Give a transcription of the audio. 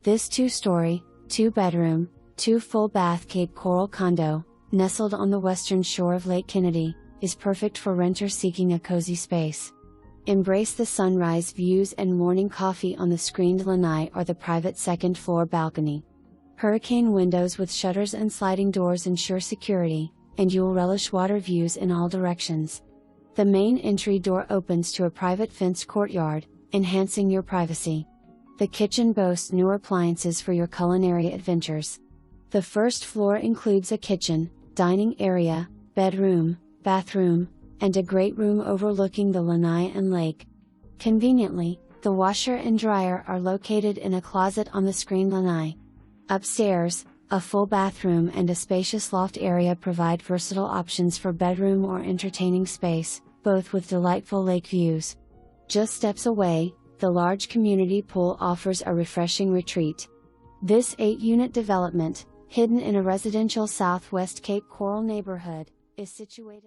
This 2-story, 2-bedroom, 2-full-bath Cape Coral condo, nestled on the western shore of Lake Kennedy, is perfect for renters seeking a cozy space. Embrace the sunrise views and morning coffee on the screened lanai or the private second-floor balcony. Hurricane windows with shutters and sliding doors ensure security, and you'll relish water views in all directions. The main entry door opens to a private fenced courtyard, enhancing your privacy. The kitchen boasts new appliances for your culinary adventures. The first floor includes a kitchen, dining area, bedroom, bathroom, and a great room overlooking the lanai and lake. Conveniently, the washer and dryer are located in a closet on the screened lanai. Upstairs, a full bathroom and a spacious loft area provide versatile options for bedroom or entertaining space, both with delightful lake views. Just steps away, the large community pool offers a refreshing retreat. This 8-unit development, hidden in a residential Southwest Cape Coral neighborhood, is situated